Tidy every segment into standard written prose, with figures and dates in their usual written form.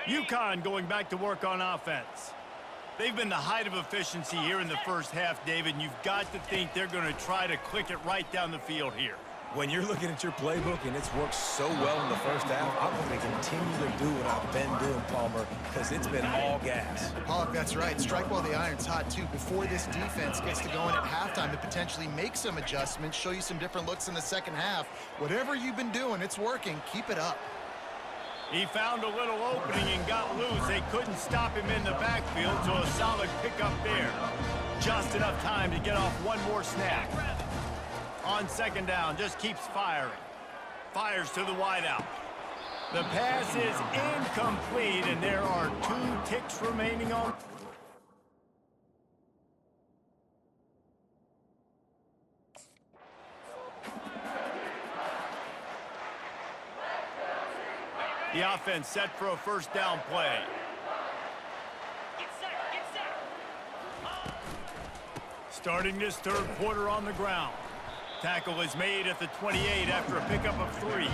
UConn going back to work on offense. They've been the height of efficiency here in the first half, David, and you've got to think they're going to try to click it right down the field here. When you're looking at your playbook and it's worked so well in the first half, I'm going to continue to do what I've been doing, Palmer, because it's been all gas. Pollock, that's right. Strike while the iron's hot, too. Before this defense gets to going at halftime to potentially make some adjustments, show you some different looks in the second half. Whatever you've been doing, it's working. Keep it up. He found a little opening and got loose. They couldn't stop him in the backfield, so a solid pickup there. Just enough time to get off one more snap. On second down, just keeps firing. Fires to the wideout. The pass is incomplete, and there are 2 ticks remaining on. The offense set for a first down play. Starting this third quarter on the ground. Tackle is made at the 28 after a pickup of 3.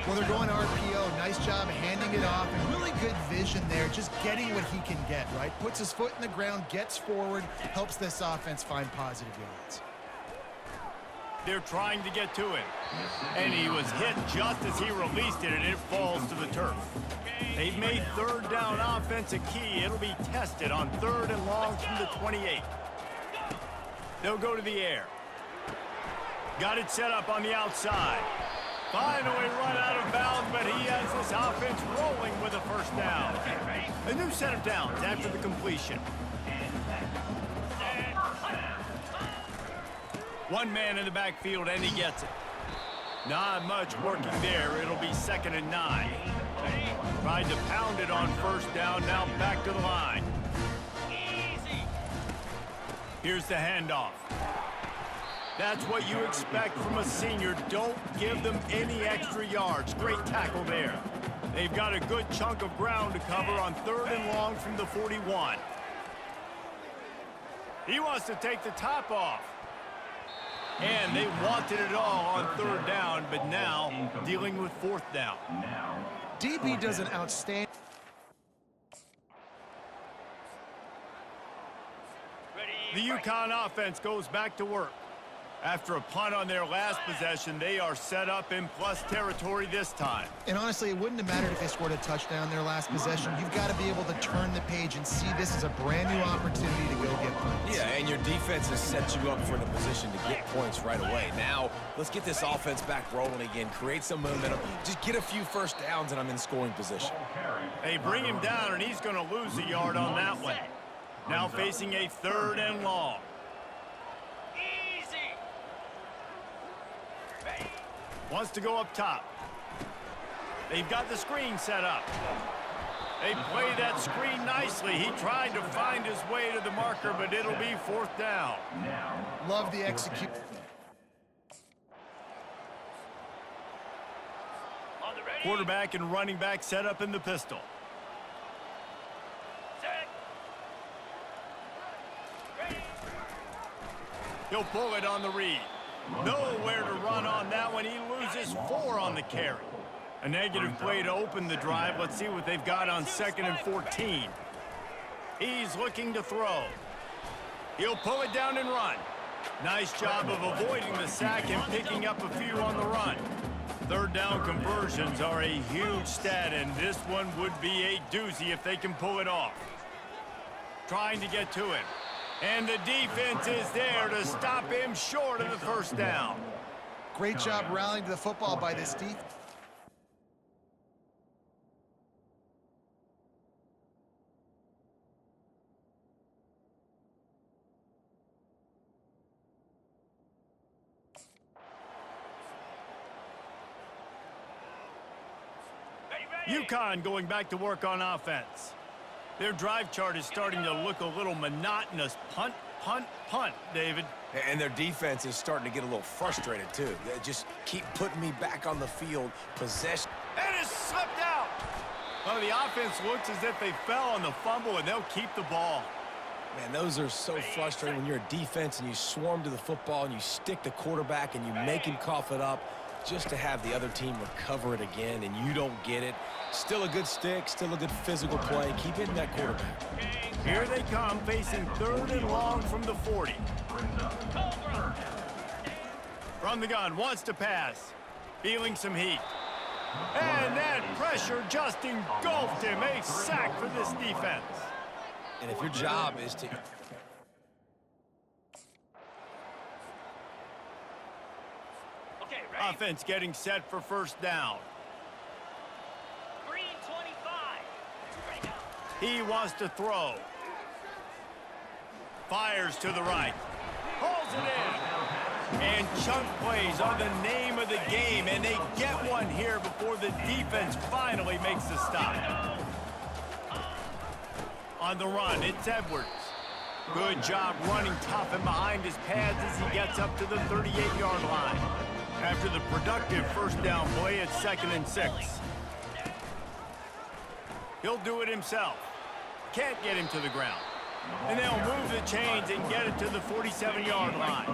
Well, they're going RPO. Nice job handing it off, and really good vision there, just getting what he can get, right? Puts his foot in the ground, gets forward, helps this offense find positive yards. They're trying to get to it. And he was hit just as he released it, and it falls to the turf. They've made third down offense a key. It'll be tested on 3rd and long from the 28. They'll go to the air. Got it set up on the outside. Finally run out of bounds, but he has this offense rolling with a first down. A new set of downs after the completion. One man in the backfield, and he gets it. Not much working there. It'll be 2nd and 9. Tried to pound it on first down, now back to the line. Here's the handoff. That's what you expect from a senior. Don't give them any extra yards. Great tackle there. They've got a good chunk of ground to cover on 3rd and long from the 41. He wants to take the top off. And they wanted it all on 3rd down, but now dealing with 4th down. DB does an outstanding... The UConn offense goes back to work. After a punt on their last possession, they are set up in plus territory this time. And honestly, it wouldn't have mattered if they scored a touchdown their last possession. You've got to be able to turn the page and see this as a brand new opportunity to go get points. Yeah, and your defense has set you up for the position to get points right away. Now, let's get this offense back rolling again, create some momentum, just get a few first downs, and I'm in scoring position. They bring him down, and he's going to lose a yard on that one. Now facing a 3rd and long. Wants to go up top. They've got the screen set up. They play that screen nicely. He tried to find his way to the marker, but it'll be 4th down. Love the execution. Quarterback and running back set up in the pistol. He'll pull it on the read. Nowhere to run on that one. He loses 4 on the carry. A negative play to open the drive. Let's see what they've got on 2nd and 14. He's looking to throw. He'll pull it down and run. Nice job of avoiding the sack and picking up a few on the run. 3rd down conversions are a huge stat, and this one would be a doozy if they can pull it off. Trying to get to it. And the defense is there to stop him short of the first down. Great job rallying to the football by this defense. UConn going back to work on offense. Their drive chart is starting to look a little monotonous. Punt, punt, punt, David. And their defense is starting to get a little frustrated, too. They just keep putting me back on the field. Possession. And it slipped out. Well, the offense looks as if they fell on the fumble, and they'll keep the ball. Man, those are so frustrating when you're a defense and you swarm to the football and you stick the quarterback and you make him cough it up. just to have the other team recover it again and you don't get it. Still a good stick, still a good physical play. Keep hitting that quarterback. Here they come, facing 3rd and long from the 40. From the gun, wants to pass. Feeling some heat. And that pressure just engulfed him. A sack for this defense. And if your job is to... Offense getting set for 1st down. Green 25. He wants to throw. Fires to the right. Pulls it in. And chunk plays are the name of the game, and they get one here before the defense finally makes the stop. On the run, it's Edwards. Good job running tough and behind his pads as he gets up to the 38-yard line. After the productive 1st down play, it's 2nd and 6. He'll do it himself. Can't get him to the ground. And they'll move the chains and get it to the 47-yard line.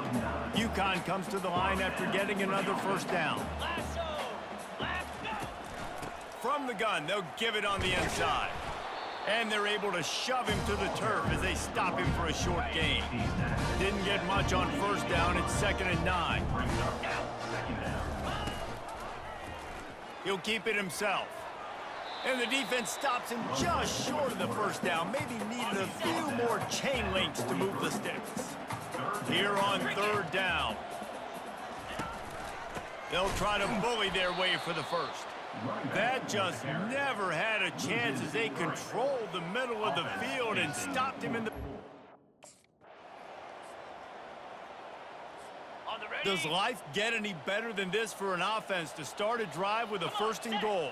UConn comes to the line after getting another 1st down. From the gun, they'll give it on the inside. And they're able to shove him to the turf as they stop him for a short gain. Didn't get much on 1st down. It's 2nd and 9. He'll keep it himself. And the defense stops him just short of the 1st down. Maybe needed a few more chain links to move the sticks. Here on 3rd down. They'll try to bully their way for the 1st. That just never had a chance as they controlled the middle of the field and stopped him in the... Does life get any better than this for an offense to start a drive with a 1st and goal?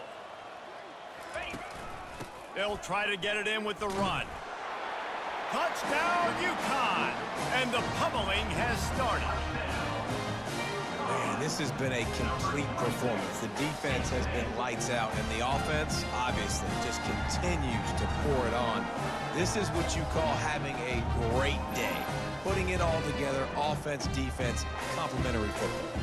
They'll try to get it in with the run. Touchdown, UConn! And the pummeling has started. Man, this has been a complete performance. The defense has been lights out, and the offense, obviously, just continues to pour it on. This is what you call having a great day. Putting it all together, offense, defense, complementary football.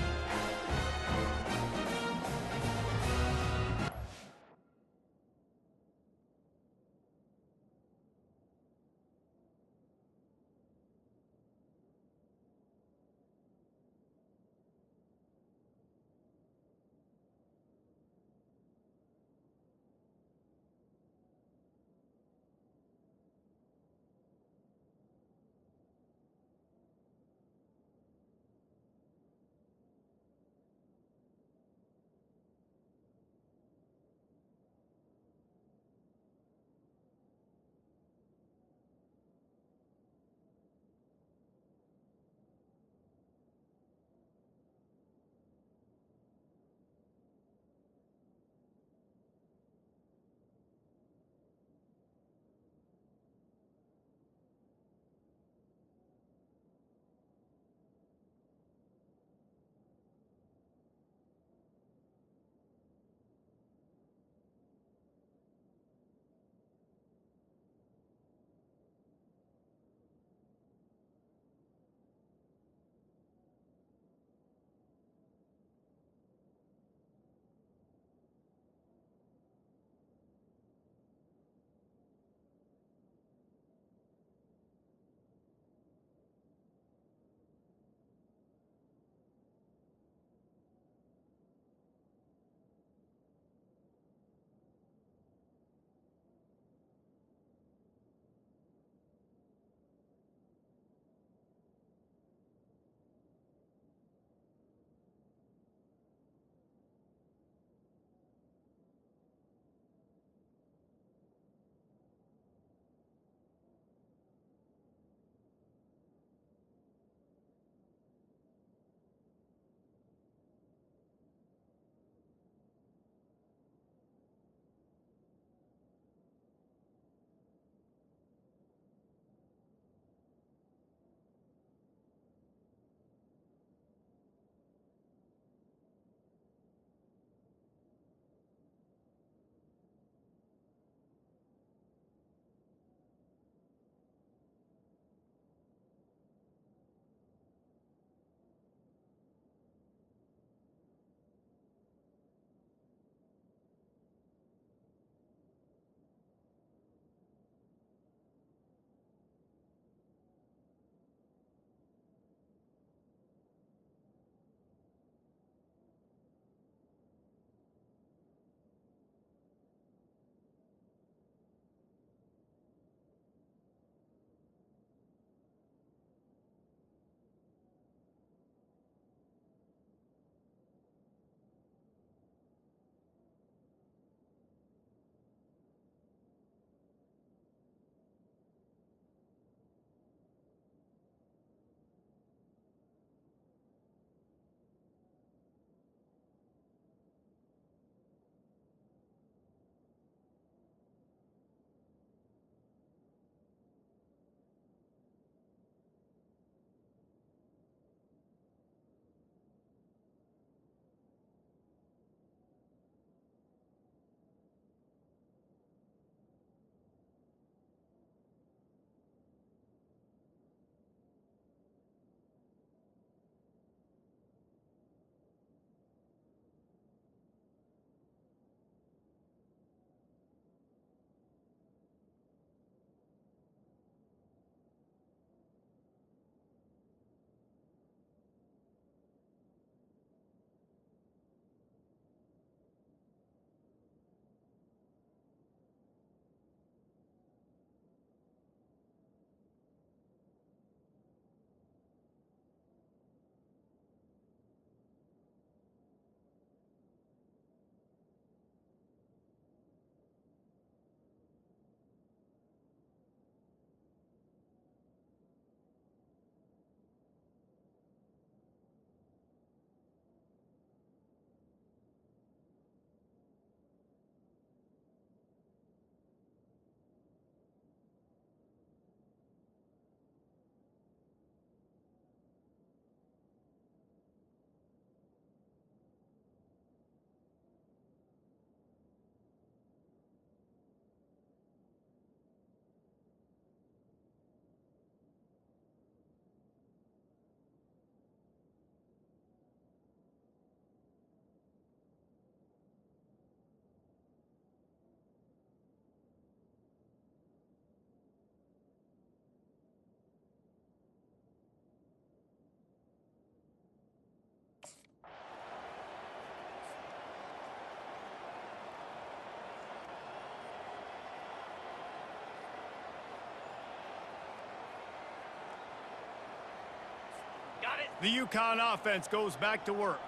The UConn offense goes back to work.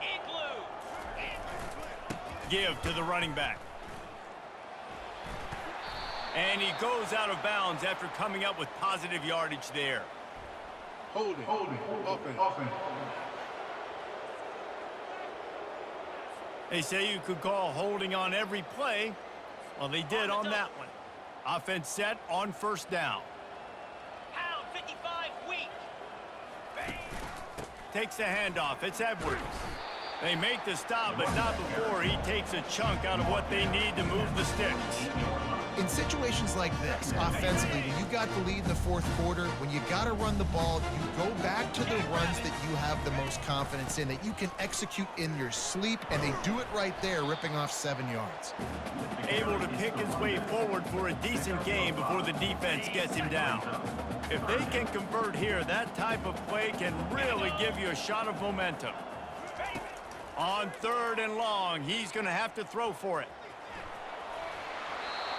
Igloo. Give to the running back. And he goes out of bounds after coming up with positive yardage there. Holding. Offense. They say you could call holding on every play. Well, they did on that one. Offense set on first down. Pound 55 weak. Takes the handoff. It's Edwards. They make the stop, but not before he takes a chunk out of what they need to move the sticks. In situations like this, offensively, when you got the lead in the fourth quarter, when you got to run the ball, you go back to the runs that you have the most confidence in, that you can execute in your sleep, and they do it right there, ripping off 7 yards. Able to pick his way forward for a decent game before the defense gets him down. If they can convert here, that type of play can really give you a shot of momentum. On 3rd and long, he's going to have to throw for it.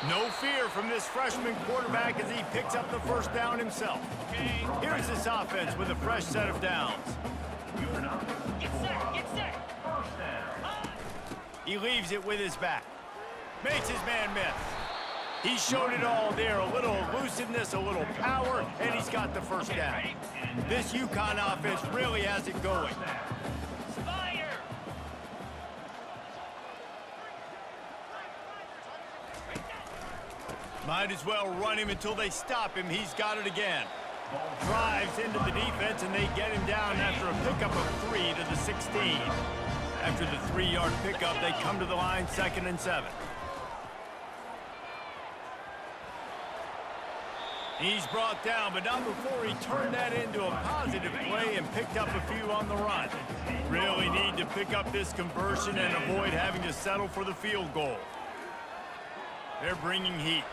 No fear from this freshman quarterback as he picks up the first down himself. Here's this offense with a fresh set of downs. Get set. He leaves it with his back. Makes his man miss. He showed it all there. A little elusiveness, a little power, and he's got the first down. This UConn offense really has it going. Fire. Might as well run him until they stop him. He's got it again. Drives into the defense, and they get him down after a pickup of 3 to the 16. After the 3-yard pickup, they come to the line, 2nd and 7. He's brought down, but not before he turned that into a positive play and picked up a few on the run. Really need to pick up this conversion and avoid having to settle for the field goal. They're bringing heat.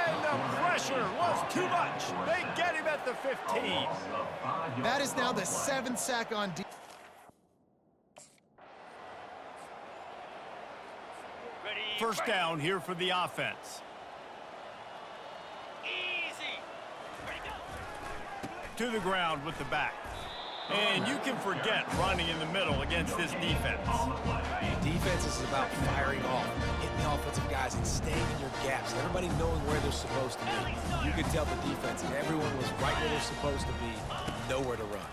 And the pressure was too much. They get him at the 15. That is now the 7th sack on defense. Ready. First down here for the offense. Easy. Ready, go. To the ground with the back. And you can forget running in the middle against this defense. Defense is about firing off, hitting the offensive guys and staying in your gaps. Everybody knowing where they're supposed to be. You could tell the defense, everyone was right where they're supposed to be, nowhere to run.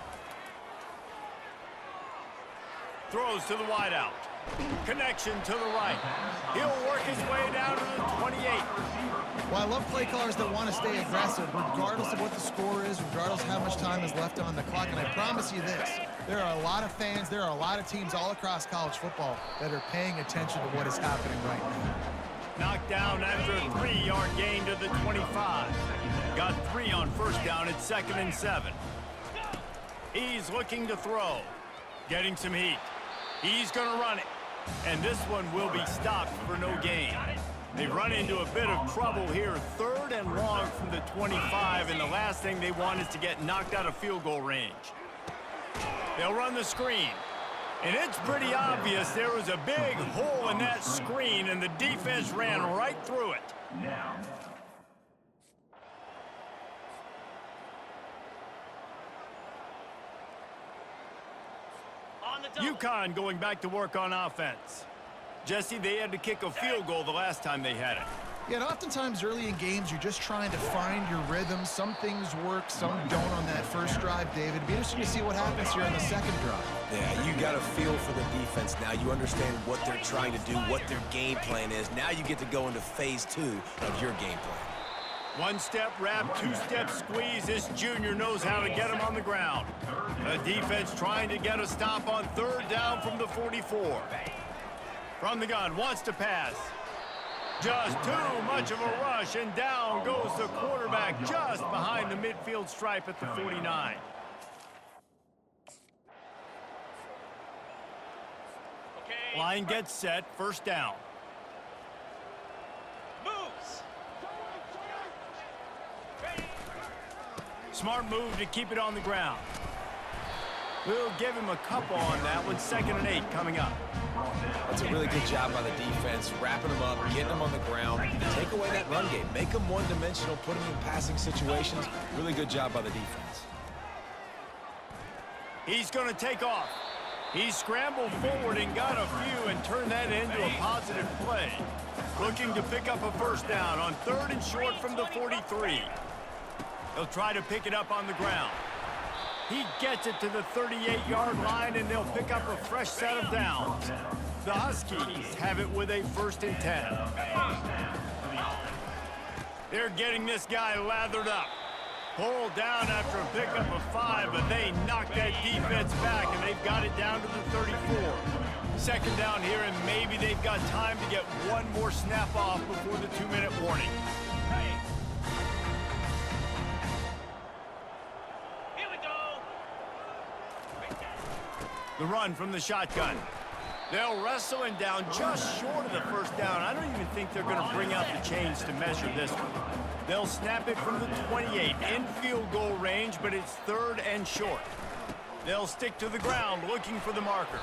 Throws to the wideout. Connection to the right. He'll work his way down to the 28. Well, I love play callers that want to stay aggressive, regardless of what the score is, regardless of how much time is left on the clock. And I promise you this, there are a lot of fans, there are a lot of teams all across college football that are paying attention to what is happening right now. Knocked down after a 3-yard gain to the 25. Got 3 on first down at 2nd and 7. He's looking to throw. Getting some heat. He's going to run it. And this one will be stopped for no gain. They run into a bit of trouble here. 3rd and long from the 25, and the last thing they want is to get knocked out of field goal range. They'll run the screen. And it's pretty obvious there was a big hole in that screen, and the defense ran right through it. On the double. UConn going back to work on offense. Jesse, they had to kick a field goal the last time they had it. Yeah, and oftentimes early in games, you're just trying to find your rhythm. Some things work, some don't on that first drive, David. It'd be interesting to see what happens here on the second drive. Yeah, you got a feel for the defense now. You understand what they're trying to do, what their game plan is. Now you get to go into phase 2 of your game plan. 1-step wrap, 2-step squeeze. This junior knows how to get him on the ground. The defense trying to get a stop on 3rd down from the 44. From the gun, wants to pass. Just too much of a rush, and down goes the quarterback just behind the midfield stripe at the 49. Okay. Line gets set, first down. Moves. Ready. Smart move to keep it on the ground. We'll give him a couple on that one. 2nd and 8 coming up. That's a really good job by the defense, wrapping them up, getting them on the ground. Take away that run game. Make them one-dimensional, put them in passing situations. Really good job by the defense. He's going to take off. He scrambled forward and got a few and turned that into a positive play. Looking to pick up a first down on 3rd and short from the 43. He'll try to pick it up on the ground. He gets it to the 38-yard line, and they'll pick up a fresh set of downs. The Huskies have it with a 1st and 10. They're getting this guy lathered up. Pulled down after a pickup of 5, but they knocked that defense back, and they've got it down to the 34. 2nd down here, and maybe they've got time to get one more snap off before the 2-minute warning. Here we go. The run from the shotgun. They'll wrestle him down just short of the 1st down. I don't even think they're going to bring out the chains to measure this one. They'll snap it from the 28 in field goal range, but it's 3rd and short. They'll stick to the ground looking for the marker.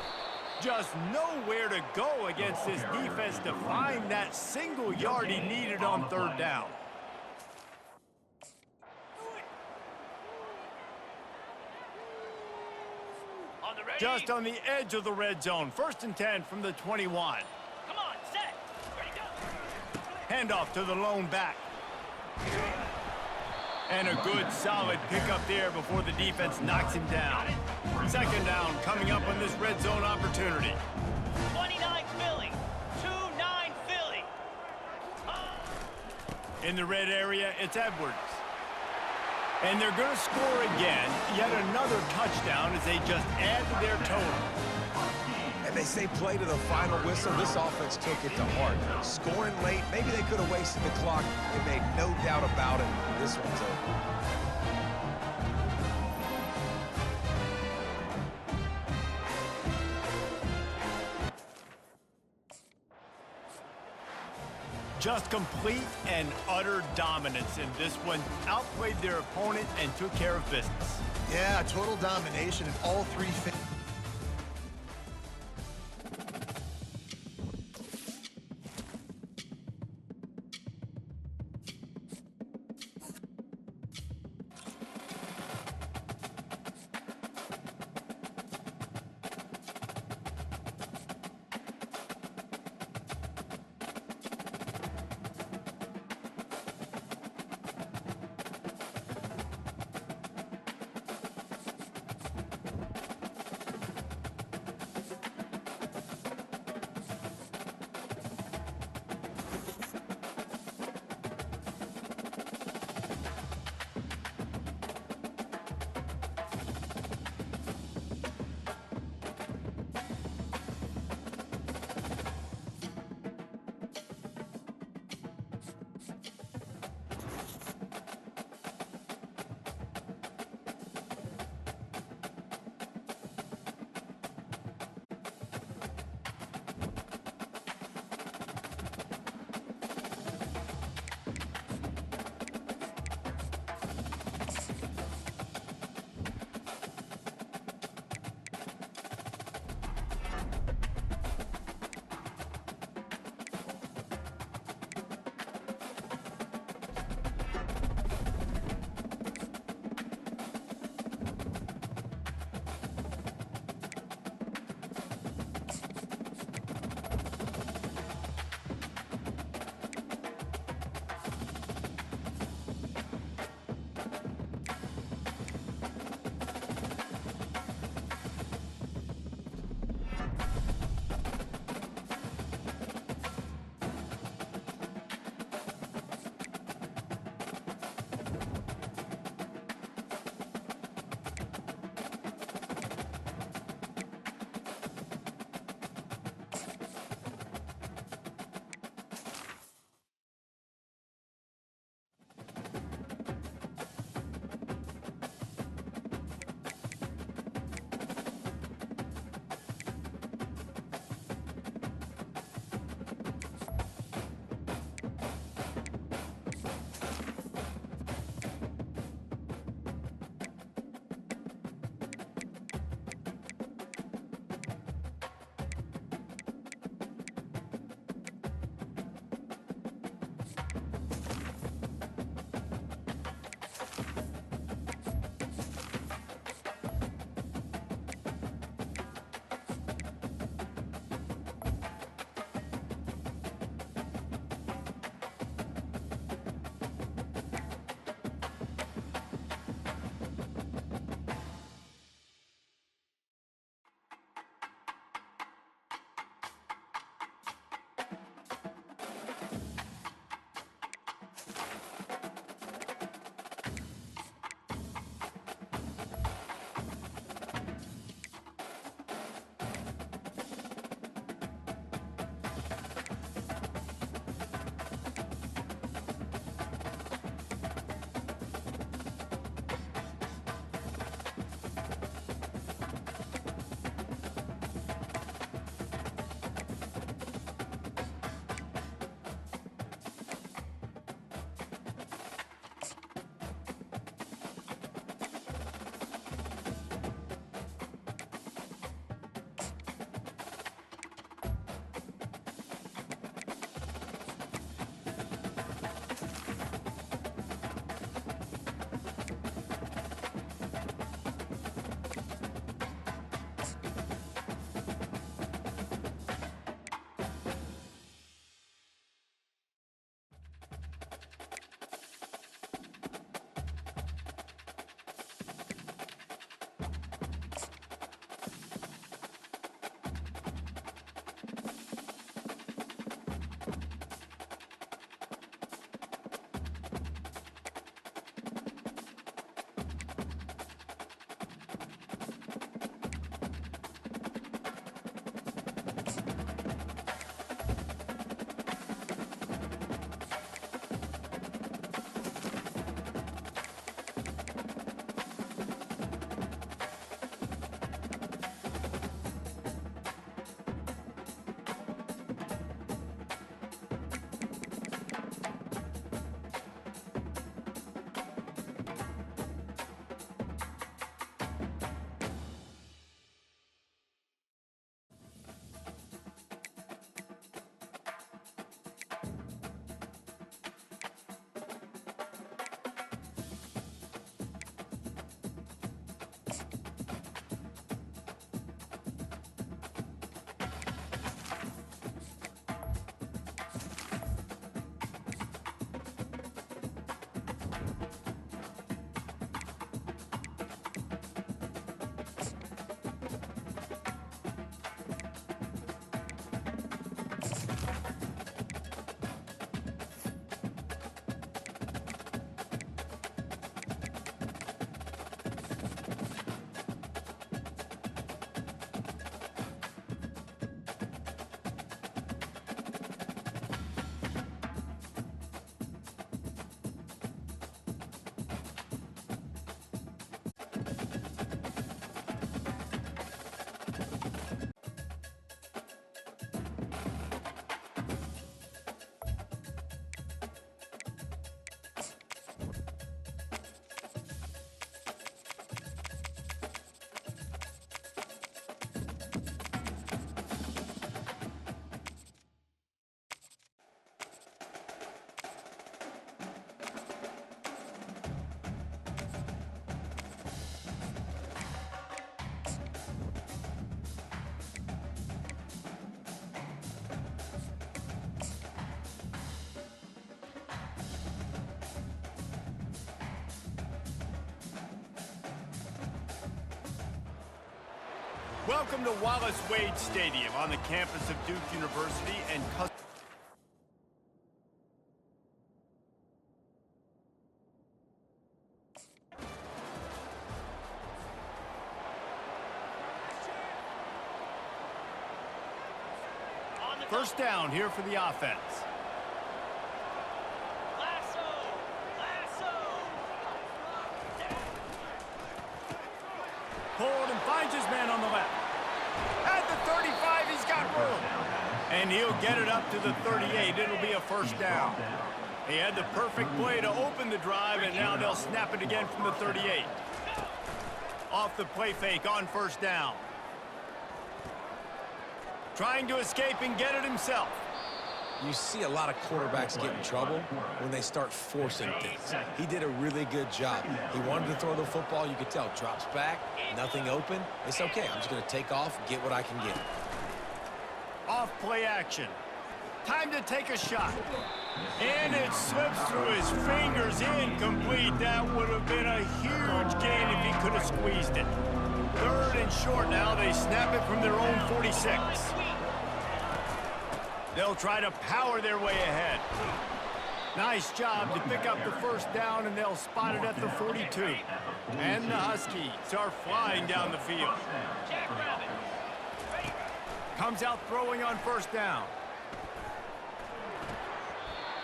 Just nowhere to go against this defense to find that single yard he needed on 3rd down. On the ready. Just on the edge of the red zone. 1st and 10 from the 21. Come on, set. Ready, go. Handoff to the lone back. And a good, solid pickup there before the defense knocks him down. 2nd down coming up on this red zone opportunity. 29 Philly. 2-9 Philly. In the red area, it's Edwards. And they're going to score again, yet another touchdown as they just add to their total. And they say play to the final whistle. This offense took it to heart. Scoring late, maybe they could have wasted the clock. They made no doubt about it. This one's over. Just complete and utter dominance in this one. Outplayed their opponent and took care of business. Yeah, total domination in all 3 phases. Welcome to Wallace Wade Stadium on the campus of Duke University and first down here for the offense. Pulled and finds his man on the left. At the 35, he's got room. And he'll get it up to the 38. It'll be a first down. He had the perfect play to open the drive, and now they'll snap it again from the 38. Off the play fake on first down. Trying to escape and get it himself. You see a lot of quarterbacks get in trouble when they start forcing things. He did a really good job. He wanted to throw the football. You could tell. Drops back, nothing open. It's okay. I'm just going to take off, get what I can get. Off play action. Time to take a shot. And it slips through his fingers, incomplete. That would have been a huge gain if he could have squeezed it. Third and short now. They snap it from their own 46. They'll try to power their way ahead. Nice job to pick up the first down, and they'll spot it at the 42. And the Huskies are flying down the field. Comes out throwing on first down.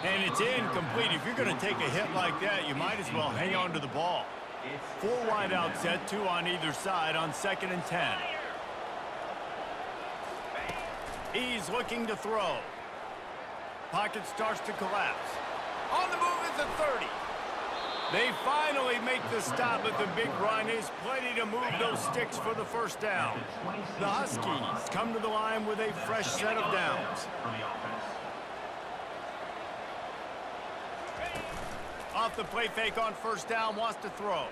And it's incomplete. If you're going to take a hit like that, you might as well hang on to the ball. 4 wide out set, 2 on either side on 2nd and 10. He's looking to throw. Pocket starts to collapse. On the move is the 30. They finally make the stop, but the big run is plenty to move those sticks for the first down. The Huskies come to the line with a fresh set of downs. Off the play fake on first down, wants to throw.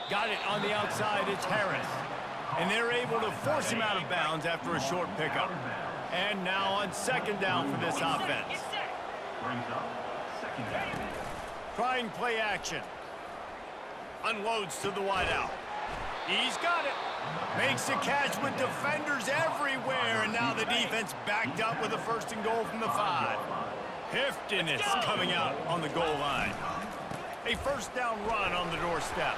Got it on the outside, it's Harris. And they're able to force him out of bounds after a short pickup. And now on second down for this offense. Trying play action. Unloads to the wideout. He's got it. Makes a catch with defenders everywhere. And now the defense backed up with a first and goal from the 5. Hifton is coming out on the goal line. A first down run on the doorstep.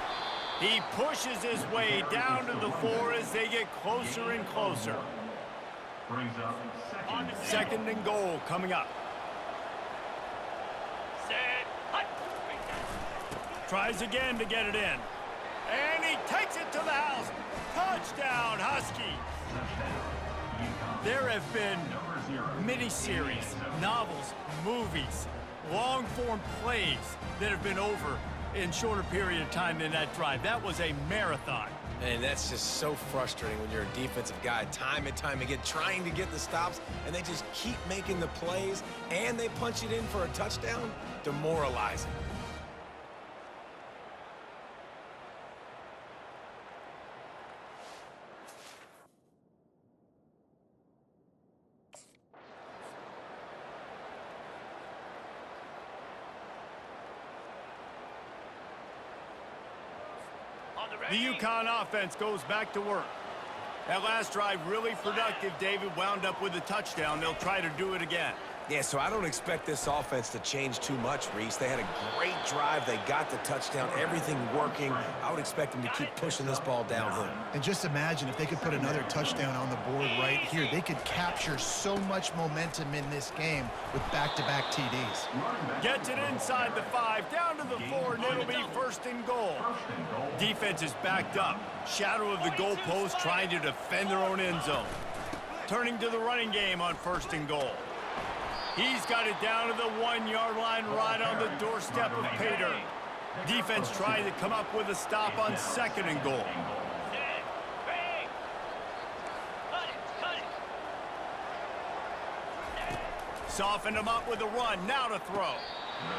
He pushes his way down to the 4 as they get closer and closer. Second and goal coming up. Tries again to get it in. And he takes it to the house. Touchdown, Huskies. There have been miniseries, novels, movies, long-form plays that have been over in shorter period of time than that drive. That was a marathon. And that's just so frustrating when you're a defensive guy time and time again trying to get the stops, and they just keep making the plays, and they punch it in for a touchdown. Demoralizing. The UConn offense goes back to work. That last drive really productive. David wound up with a touchdown. They'll try to do it again. Yeah, so I don't expect this offense to change too much, Reese. They had a great drive. They got the touchdown, everything working. I would expect them to keep pushing this ball downhill. And just imagine if they could put another touchdown on the board right here. They could capture so much momentum in this game with back-to-back TDs. Gets it inside the 5, down to the 4, and it'll be first and goal. Defense is backed up. Shadow of the goalpost trying to defend their own end zone. Turning to the running game on first and goal. He's got it down to the 1-yard line right on the doorstep of Pater. Defense trying to come up with a stop on second and goal. Softened him up with a run, now to throw.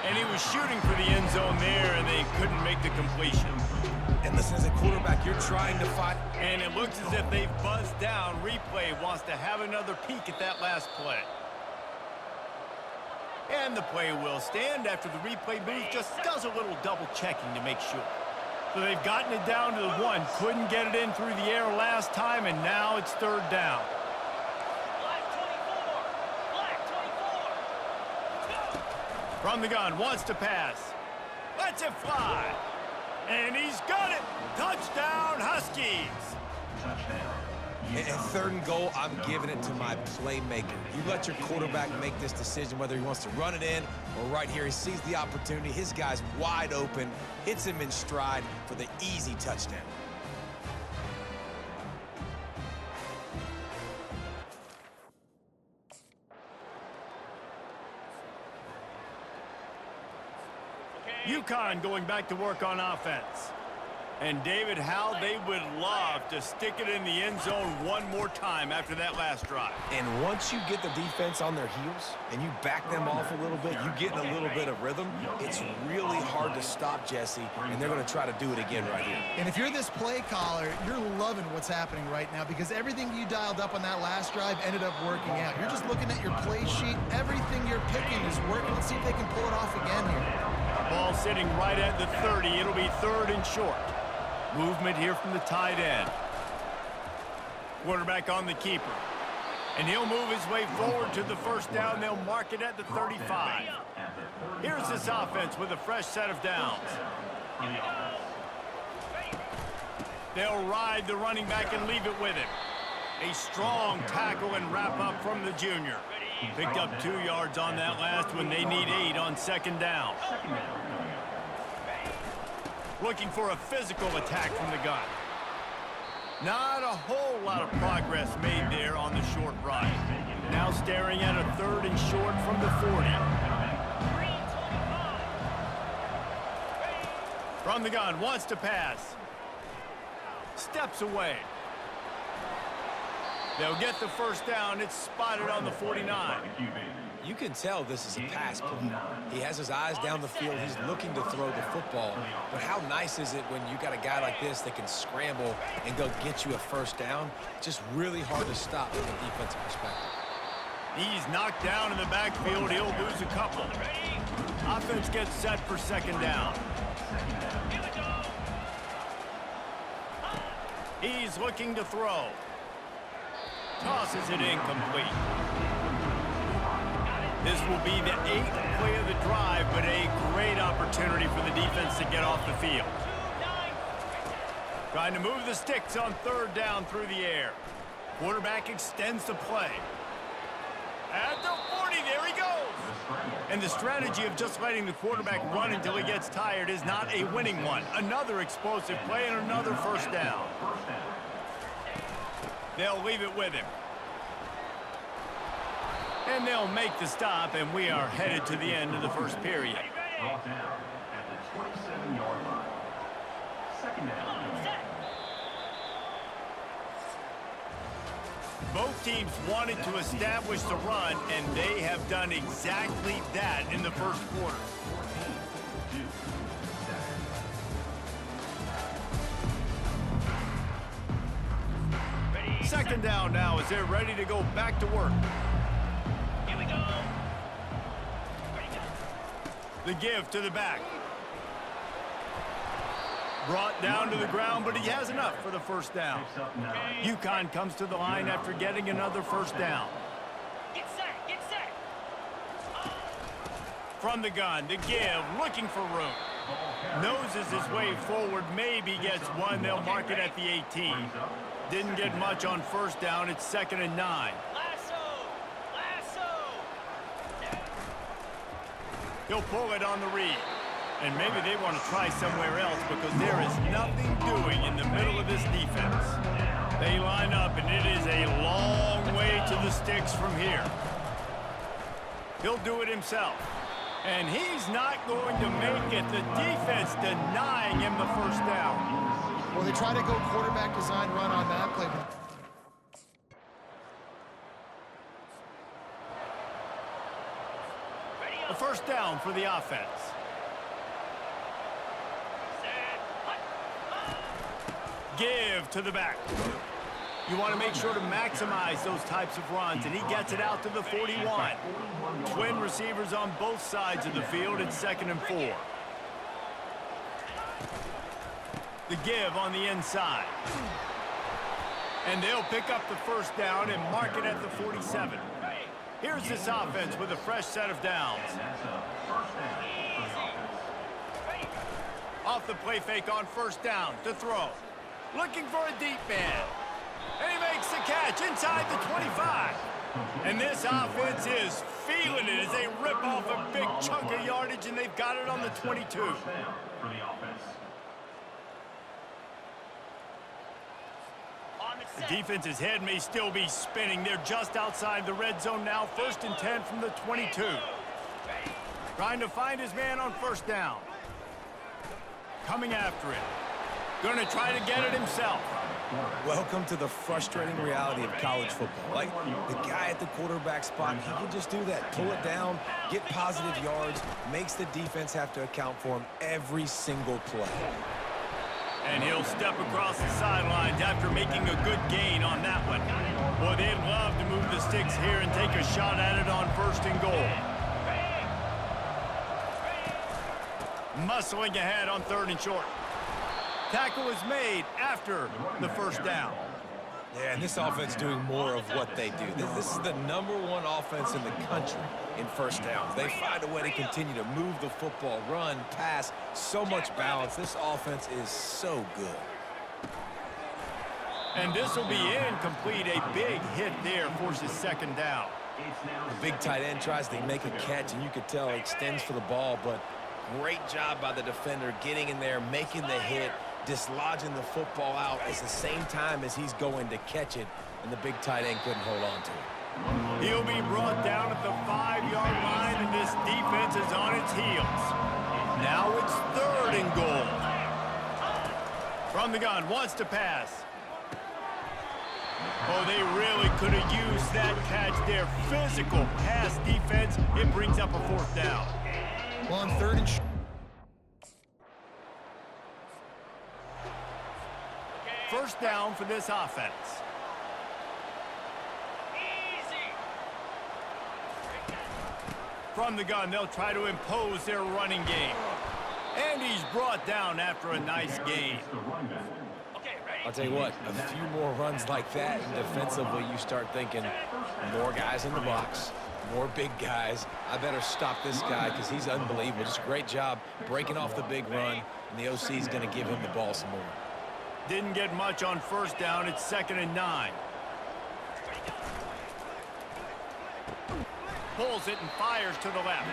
And he was shooting for the end zone there, and they couldn't make the completion. And listen, as a quarterback, you're trying to fight. And it looks as if they've buzzed down. Replay wants to have another peek at that last play. And the play will stand after the replay booth just does a little double checking to make sure. So they've gotten it down to the 1. Couldn't get it in through the air last time, and now it's 3rd down. Black 24. Black 24. Go. From the gun, wants to pass. Lets it fly. And he's got it. Touchdown, Huskies. And 3rd and goal, I'm giving it to my playmaker. You let your quarterback make this decision whether he wants to run it in or right here. He sees the opportunity. His guy's wide open, hits him in stride for the easy touchdown. UConn going back to work on offense. And David, how they would love to stick it in the end zone one more time after that last drive. And once you get the defense on their heels and you back them off a little bit, you get in a little bit of rhythm, it's really hard to stop, Jesse, and they're going to try to do it again right here. And if you're this play caller, you're loving what's happening right now because everything you dialed up on that last drive ended up working out. You're just looking at your play sheet. Everything you're picking is working. Let's see if they can pull it off again here. Ball sitting right at the 30. It'll be 3rd and short. Movement here from the tight end. Quarterback on the keeper. And he'll move his way forward to the 1st down. They'll mark it at the 35. Here's this offense with a fresh set of downs. They'll ride the running back and leave it with him. A strong tackle and wrap up from the junior. Picked up 2 yards on that last one. They need 8 on 2nd down. Looking for a physical attack from the gun. Not a whole lot of progress made there on the short run. Now staring at a 3rd and short from the 40. From the gun, wants to pass. Steps away. They'll get the 1st down. It's spotted on the 49. You can tell this is a pass play. He has his eyes down the field. He's looking to throw the football. But how nice is it when you got a guy like this that can scramble and go get you a 1st down? Just really hard to stop from a defensive perspective. He's knocked down in the backfield. He'll lose a couple. Offense gets set for 2nd down. He's looking to throw. Tosses it incomplete. This will be the 8th play of the drive, but a great opportunity for the defense to get off the field. Trying to move the sticks on 3rd down through the air. Quarterback extends the play. At the 40, there he goes. And the strategy of just letting the quarterback run until he gets tired is not a winning one. Another explosive play and another 1st down. They'll leave it with him. And they'll make the stop, and we are headed to the end of the 1st period. Brought down at the 27-yard line. 2nd down. Both teams wanted to establish the run, and they have done exactly that in the 1st quarter. 2nd down now as they're ready to go back to work. Here we go. The give to the back. Brought down to the ground, but he has enough for the 1st down. UConn comes to the line after getting another 1st down. Get set, get set. From the gun, the give, looking for room. Noses his way forward, maybe gets one. They'll mark it at the 18. Didn't get much on 1st down. It's 2nd and 9. Lasso, lasso. He'll pull it on the read. And maybe they want to try somewhere else because there is nothing doing in the middle of this defense. They line up, and it is a long way to the sticks from here. He'll do it himself. And he's not going to make it. The defense denying him the 1st down. Well, they try to go quarterback design run on that play. A 1st down for the offense. Give to the back. You want to make sure to maximize those types of runs, and he gets it out to the 41. Twin receivers on both sides of the field. It's 2nd and 4. The give on the inside. And they'll pick up the first down and mark it at the 47. Here's this offense with a fresh set of downs. Off the play fake on first down to throw. Looking for a deep man. And he makes the catch inside the 25. And this offense is feeling it as they rip off a big chunk of yardage, and they've got it on the 22. The defense's head may still be spinning. They're just outside the red zone now. 1st and 10 from the 22. Trying to find his man on first down. Coming after it. Going to try to get it himself. Welcome to the frustrating reality of college football. Like, the guy at the quarterback spot, he can just do that. Pull it down, get positive yards, makes the defense have to account for him every single play. And he'll step across the sidelines after making a good gain on that one. Boy, they'd love to move the sticks here and take a shot at it on 1st and goal. Muscling ahead on 3rd and short. Tackle is made after the first down. Yeah, and this offense doing more of what they do. This is the #1 offense in the country in first downs. They find a way to continue to move the football, run, pass, so much balance. This offense is so good. And this will be incomplete. A big hit there forces 2nd down. The big tight end tries to make a catch, and you could tell he extends for the ball, but great job by the defender getting in there, making the hit, dislodging the football out at the same time as he's going to catch it, and the big tight end couldn't hold on to it. He'll be brought down at the 5-yard line, and this defense is on its heels. Now it's 3rd and goal. From the gun, wants to pass. Oh, they really could have used that catch there. Physical pass defense. It brings up a 4th down. Well, on 3rd and short. First down for this offense. From the gun, they'll try to impose their running game. And he's brought down after a nice gain. I'll tell you what, a few more runs like that, and defensively you start thinking, more guys in the box, more big guys. I better stop this guy because he's unbelievable. Just a great job breaking off the big run, and the OC is going to give him the ball some more. Didn't get much on first down. It's 2nd and 9. Pulls it and fires to the left.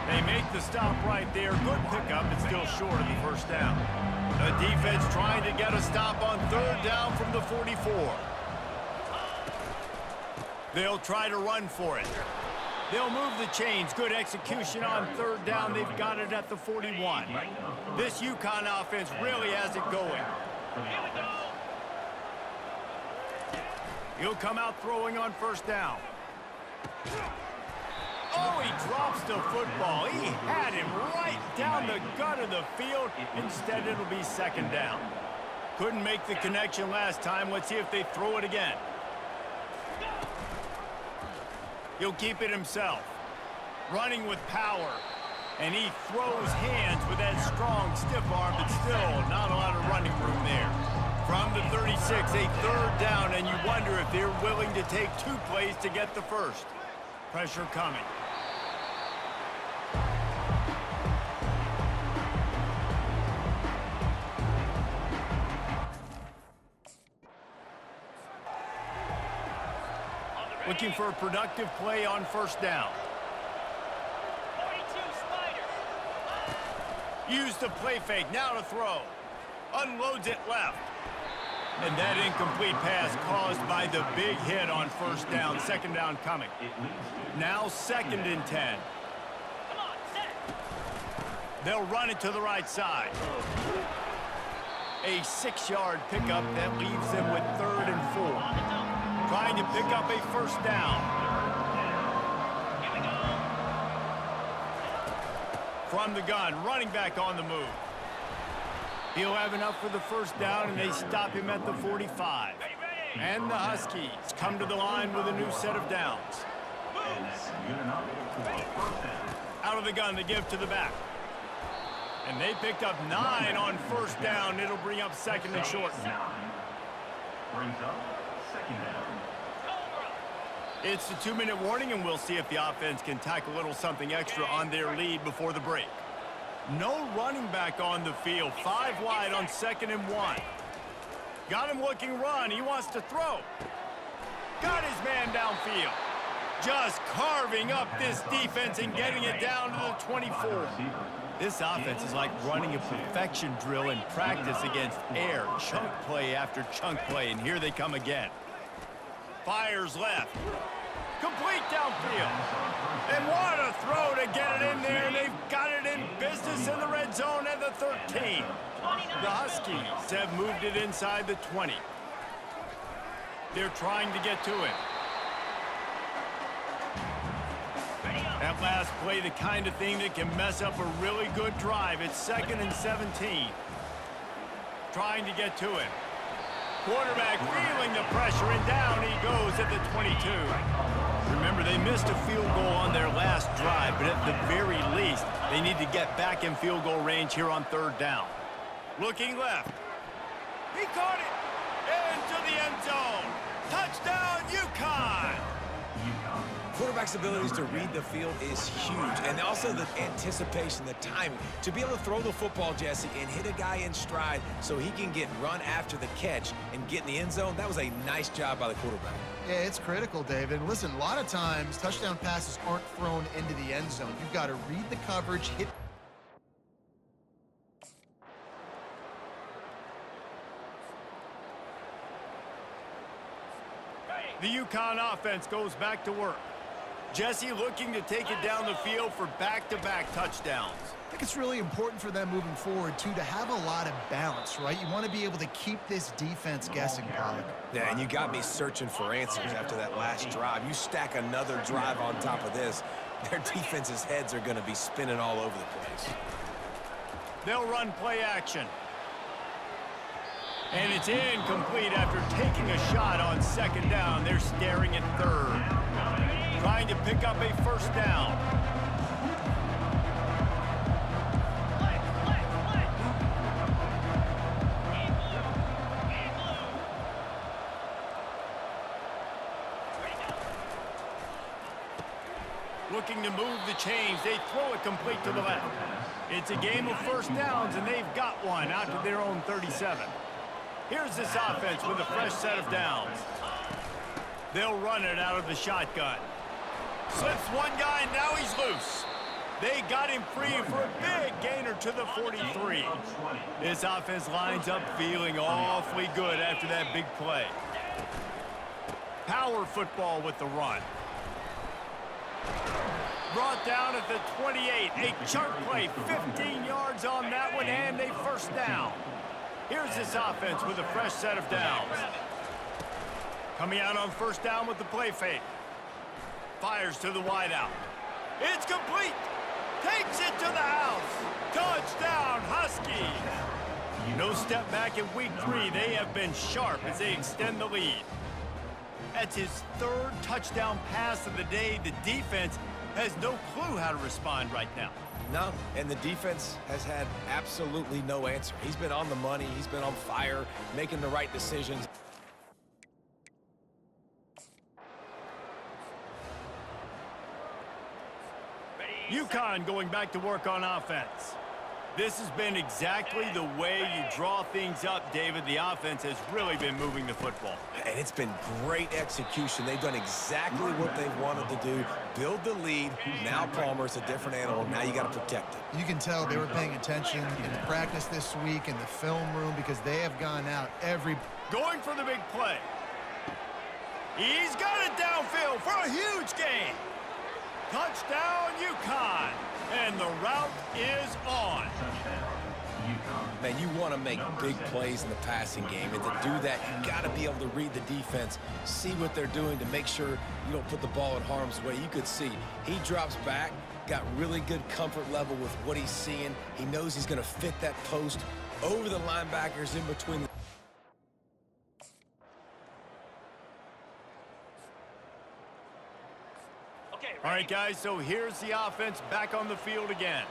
They make the stop right there. Good pickup, but still short of the first down. The defense trying to get a stop on 3rd down from the 44. They'll try to run for it. They'll move the chains. Good execution on 3rd down. They've got it at the 41. This UConn offense really has it going. He'll come out throwing on first down. Oh, he drops the football. He had him right down the gut of the field. Instead, it'll be 2nd down. Couldn't make the connection last time. Let's see if they throw it again. He'll keep it himself. Running with power. And he throws hands with that strong, stiff arm, but still not a lot of running room there. From the 36, a 3rd down, and you wonder if they're willing to take 2 plays to get the first. Pressure coming. Looking for a productive play on first down. 42 Spider. Use the play fake, now to throw. Unloads it left. And that incomplete pass caused by the big hit on first down. 2nd down coming. Now 2nd and 10. Come on, set. They'll run it to the right side. A 6-yard pickup that leaves them with 3rd and 4. Trying to pick up a first down. Here we go. From the gun, running back on the move. He'll have enough for the first down, and they stop him at the 45. And the Huskies come to the line with a new set of downs. And that's good enough for a first down. Out of the gun, they give to the back. And they picked up 9 on first down. It'll bring up second and short. 9 brings up second down. It's the 2-minute warning, and we'll see if the offense can tack a little something extra on their lead before the break. No running back on the field. 5 wide on 2nd and 1. Got him looking run. He wants to throw. Got his man downfield. Just carving up this defense and getting it down to the 24. This offense is like running a perfection drill in practice against air. Chunk play after chunk play, and here they come again. Fires left. Complete downfield. And what a throw to get it in there. They've got it in business in the red zone at the 13. The Huskies have moved it inside the 20. They're trying to get to it. That last play, the kind of thing that can mess up a really good drive. It's 2nd and 17. Trying to get to it. Quarterback feeling the pressure, and down he goes at the 22. Remember, they missed a field goal on their last drive, but at the very least, they need to get back in field goal range here on 3rd down. Looking left. He caught it into the end zone. Touchdown, UConn! Quarterback's abilities to read the field is huge, and also the anticipation, the timing. To be able to throw the football, Jesse, and hit a guy in stride so he can get run after the catch and get in the end zone, that was a nice job by the quarterback. Yeah, it's critical, David. Listen, a lot of times, touchdown passes aren't thrown into the end zone. You've got to read the coverage, hit. The UConn offense goes back to work. Jesse looking to take it down the field for back-to-back touchdowns. I think it's really important for them moving forward, too, to have a lot of balance, right? You want to be able to keep this defense guessing, Pollock. Yeah, and you got me searching for answers after that last drive. You stack another drive on top of this, their defense's heads are going to be spinning all over the place. They'll run play action. And it's incomplete after taking a shot on 2nd down. They're staring at 3rd. Trying to pick up a 1st down. Looking to move the chains. They throw it complete to the left. It's a game of 1st downs, and they've got one out to their own 37. Here's this offense with a fresh set of downs. They'll run it out of the shotgun. Slips one guy, and now he's loose. They got him free for a big gainer to the 43. This offense lines up feeling awfully good after that big play. Power football with the run. Brought down at the 28. A chunk play, 15 yards on that one, and a 1st down. Here's this offense with a fresh set of downs. Coming out on 1st down with the play fake. Fires to the wideout. It's complete. Takes it to the house. Touchdown, Huskies. No step back in week 3. They have been sharp as they extend the lead. That's his 3rd touchdown pass of the day. The defense has no clue how to respond right now. No, and the defense has had absolutely no answer. He's been on the money. He's been on fire, making the right decisions. UConn going back to work on offense. This has been exactly the way you draw things up, David. The offense has really been moving the football. And it's been great execution. They've done exactly what they wanted to do. Build the lead. Now Palmer's a different animal. Now you got to protect it. You can tell they were paying attention in practice this week in the film room because they have gone out every... Going for the big play. He's got it downfield for a huge gain. Touchdown, UConn. And the route is on. Man, you want to make big plays in the passing game, and to do that, you got to be able to read the defense, see what they're doing to make sure you don't put the ball in harm's way. You could see he drops back, got really good comfort level with what he's seeing. He knows he's going to fit that post over the linebackers in between the... All right, guys, so here's the offense back on the field again.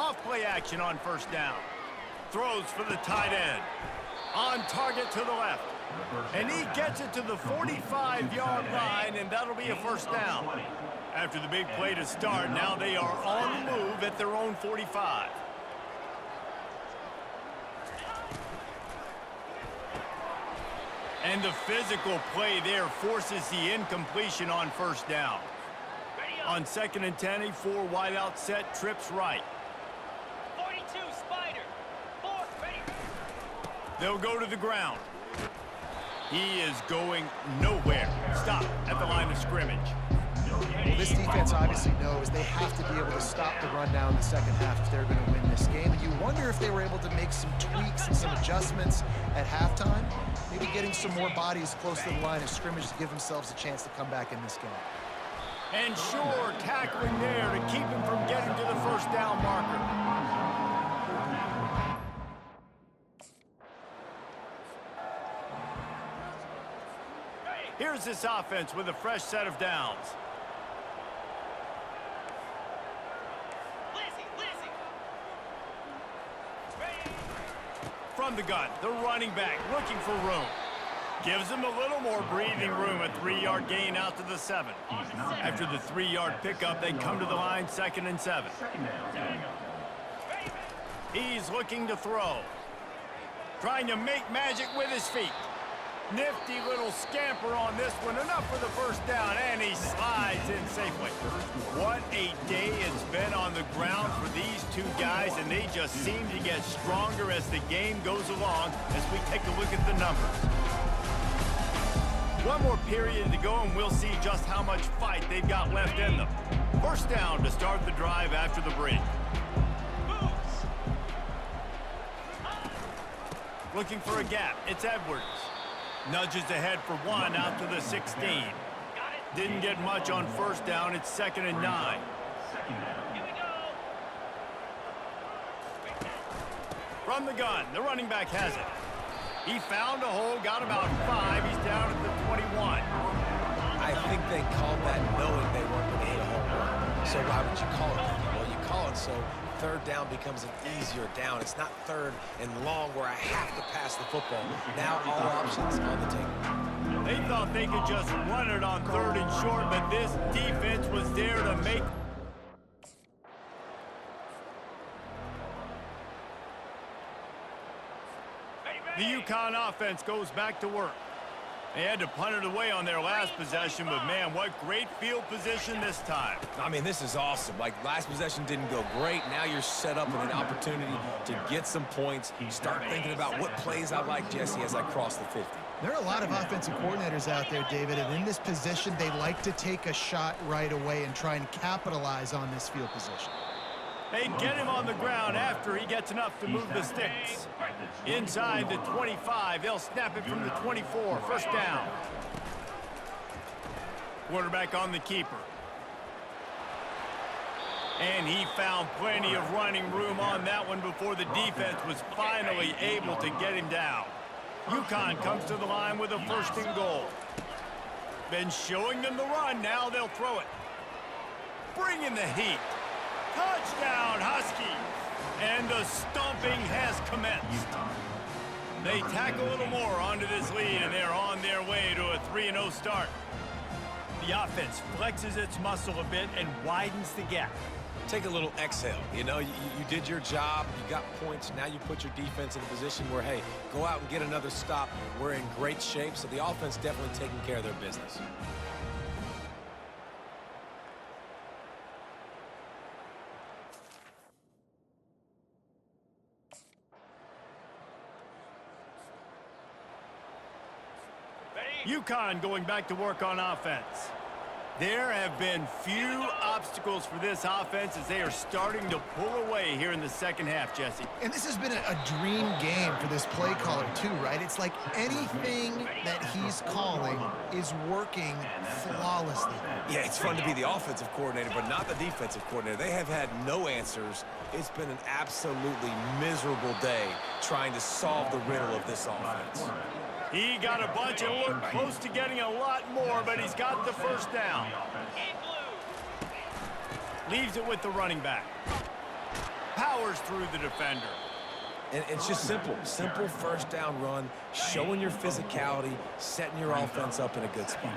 Off play action on first down. Throws for the tight end. On target to the left. And he gets it to the 45-yard line, and that'll be a first down. After the big play to start, now they are on the move at their own 45. And the physical play there forces the incompletion on first down. On 2nd and 10, a 4 wideout set, trips right. 42, Spider. 4, ready. They'll go to the ground. He is going nowhere. Stop at the line of scrimmage. Well, this defense obviously knows they have to be able to stop the run down in the second half if they're going to win this game. And you wonder if they were able to make some tweaks and some adjustments at halftime, maybe getting some more bodies close to the line of scrimmage to give themselves a chance to come back in this game. And sure, tackling there to keep him from getting to the first down marker. Here's this offense with a fresh set of downs. Lizzie. Ready. From the gun, the running back looking for room. Gives him a little more breathing room, a 3-yard gain out to the 7. After the 3-yard pickup, they come to the line, 2nd and 7. He's looking to throw. Trying to make magic with his feet. Nifty little scamper on this one, enough for the first down, and he slides in safely. What a day it's been on the ground for these two guys, and they just seem to get stronger as the game goes along as we take a look at the numbers. One more period to go, and we'll see just how much fight they've got left in them. First down to start the drive after the break. Looking for a gap, it's Edwards. Nudges ahead for 1 out to the 16. Didn't get much on first down. It's 2nd and 9. From the gun, the running back has it. He found a hole, got about 5. He's down at the 21. I think they called that knowing they weren't going to hit a home run. So why would you call it that? Well, you call it so third down becomes an easier down. It's not 3rd and long where I have to pass the football. Now all options on the table. They thought they could just run it on 3rd and short, but this defense was there to make. The UConn offense goes back to work. They had to punt it away on their last possession, but man, what great field position this time. I mean, this is awesome. Like, last possession didn't go great. Now you're set up with an opportunity to get some points. Start thinking about what plays I like, Jesse, as I cross the 50. There are a lot of offensive coordinators out there, David, and in this position, they like to take a shot right away and try and capitalize on this field position. They get him on the ground after he gets enough to move the sticks. Inside the 25, they'll snap it from the 24. First down. Quarterback on the keeper. And he found plenty of running room on that one before the defense was finally able to get him down. UConn comes to the line with a 1st and goal. Been showing them the run, now they'll throw it. Bring in the heat. Touchdown, Huskies! And the stomping has commenced. They tack a little more onto this lead, and they're on their way to a 3-0 start. The offense flexes its muscle a bit and widens the gap. Take a little exhale. You know, you did your job. You got points. Now you put your defense in a position where, hey, go out and get another stop. We're in great shape, so the offense definitely taking care of their business. UConn going back to work on offense. There have been few obstacles for this offense as they are starting to pull away here in the second half, Jesse. And this has been a dream game for this play caller too, right? It's like anything that he's calling is working flawlessly. Yeah, it's fun to be the offensive coordinator, but not the defensive coordinator. They have had no answers. It's been an absolutely miserable day trying to solve the riddle of this offense. He got a bunch and looked close to getting a lot more, but he's got the first down. Leaves it with the running back. powers through the defender. And it's just simple. Simple first down run, showing your physicality, setting your offense up in a good spot.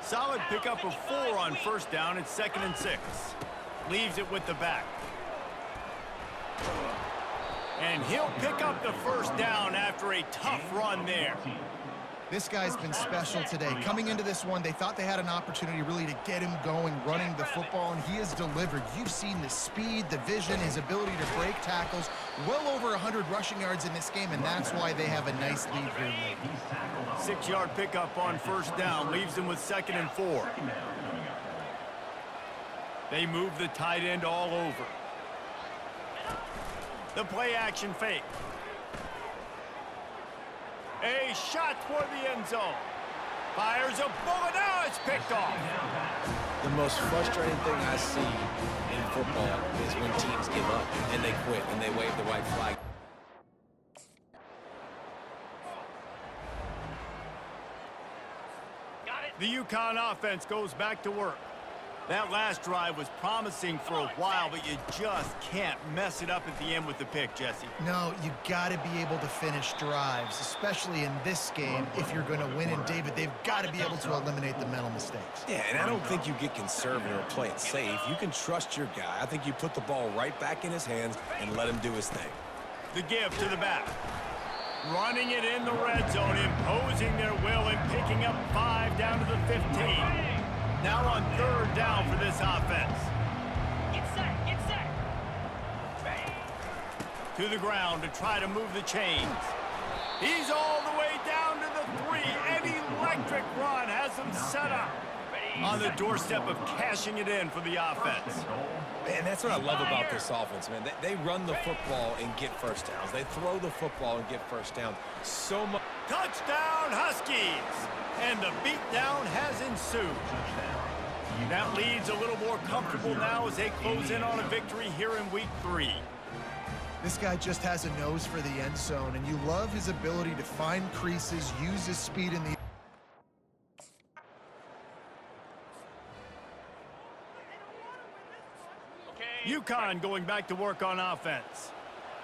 Solid pickup of 4 on first down. It's 2nd and 6. Leaves it with the back. And he'll pick up the first down after a tough run there. This guy's been special today. Coming into this one, they thought they had an opportunity really to get him going, running the football, and he has delivered. You've seen the speed, the vision, his ability to break tackles. Well over 100 rushing yards in this game, and that's why they have a nice lead here late. 6-yard pickup on first down. Leaves them with 2nd and 4. They move the tight end all over. The play action fake. A shot toward the end zone. Fires a bullet. Now it's picked off. The most frustrating thing I see in football is when teams give up and they quit and they wave the white flag. Got it. The UConn offense goes back to work. That last drive was promising for a while, but you just can't mess it up at the end with the pick, Jesse. No, you got to be able to finish drives, especially in this game. If you're going to win, and David, they've got to be able to eliminate the mental mistakes. Yeah, and I don't think you get conservative or play it safe. You can trust your guy. I think you put the ball right back in his hands and let him do his thing. The give to the back. Running it in the red zone, imposing their will and picking up 5 down to the 15. Now on 3rd down for this offense. Get set. Get set. To the ground to try to move the chains. He's all the way down to the 3. An electric run has him set up on the doorstep of cashing it in for the offense. And that's what I love about this offense, man. They run the football and get first downs. They throw the football and get first downs. So much. Touchdown, Huskies! And the beatdown has ensued. That lead's a little more comfortable now as they close in on a victory here in week 3. This guy just has a nose for the end zone, and you love his ability to find creases, use his speed in the... UConn going back to work on offense.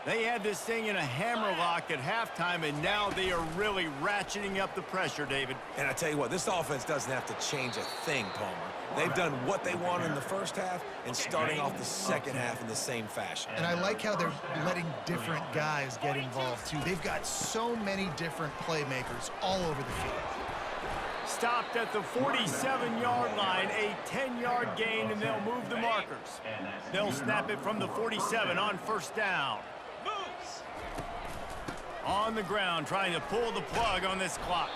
They had this thing in a hammerlock at halftime, and now they are really ratcheting up the pressure, David. And I tell you what, this offense doesn't have to change a thing, Palmer. They've done what they wanted in the first half and starting off the second half in the same fashion. And I like how they're letting different guys get involved, too. They've got so many different playmakers all over the field. Stopped at the 47-yard line, a 10-yard gain, and they'll move the markers. They'll snap it from the 47 on first down. Moves. On the ground, trying to pull the plug on this clock.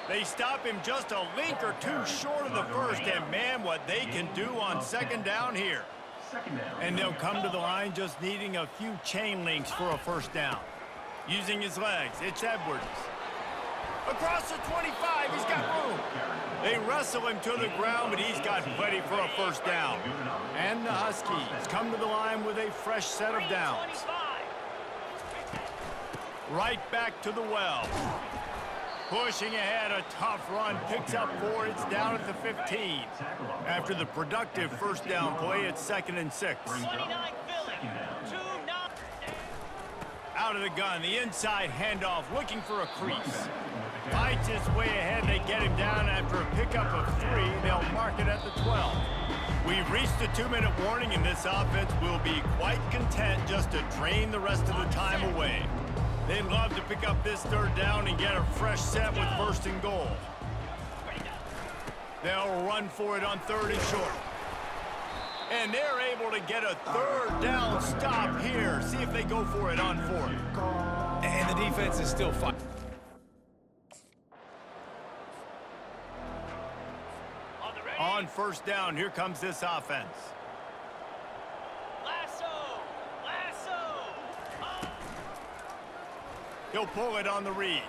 They stop him just a link or two short of the first, and man, what they can do on 2nd down here. And they'll come to the line just needing a few chain links for a first down. Using his legs, it's Edwards. Across the 25, he's got room. They wrestle him to the ground, but he's got plenty for a first down. And the Huskies come to the line with a fresh set of downs. Right back to the well. Pushing ahead, a tough run, picks up 4, it's down at the 15. After the productive first down play, it's 2nd and 6. 29 Philly. 2-9. Out of the gun, the inside handoff, looking for a crease. Fights his way ahead, they get him down after a pickup of 3. They'll mark it at the 12. We've reached the 2-minute warning, and this offense will be quite content just to drain the rest of the time away. They'd love to pick up this 3rd down and get a fresh set with 1st and goal. They'll run for it on 3rd and short. And they're able to get a 3rd down stop here. See if they go for it on 4th. And the defense is still fighting. On first down, here comes this offense. Lasso. He'll pull it on the read.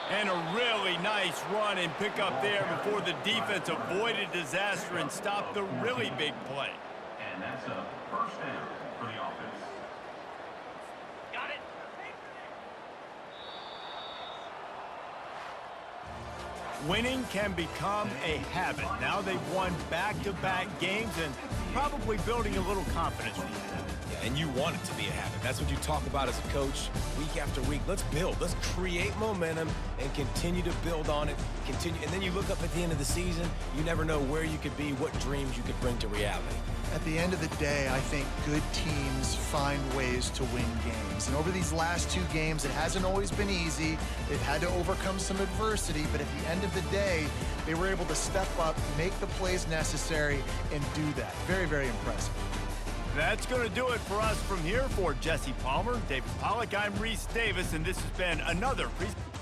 And a really nice run and pick up there before the defense avoided disaster and stopped the really big play. And that's a first down for the offense. Got it. Winning can become a habit. Now they've won back-to-back games and probably building a little confidence from that. Yeah, and you want it to be a habit. That's what you talk about as a coach week after week. Let's build. Let's create momentum and continue to build on it. Continue, and then you look up at the end of the season, you never know where you could be, what dreams you could bring to reality. At the end of the day, I think good teams find ways to win games. And over these last 2 games, it hasn't always been easy. They've had to overcome some adversity, but at the end of the day, they were able to step up, make the plays necessary, and do that. Very, very impressive. That's going to do it for us from here. For Jesse Palmer, David Pollack, I'm Reese Davis, and this has been another presentation.